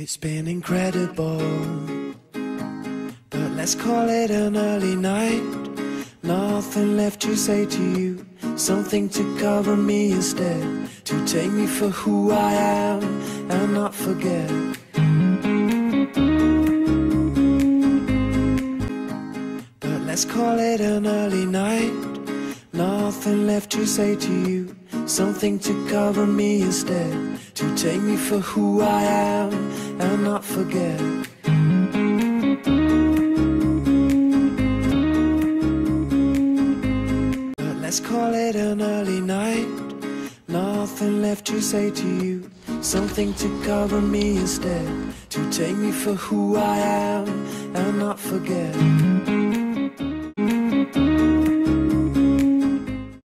It's been incredible, but let's call it an early night. Nothing left to say to you, something to cover me instead, to take me for who I am and not forget. But let's call it an early night. Nothing left to say to you, something to cover me instead, to take me for who I am and not forget. But let's call it an early night. Nothing left to say to you, something to cover me instead, to take me for who I am and not forget.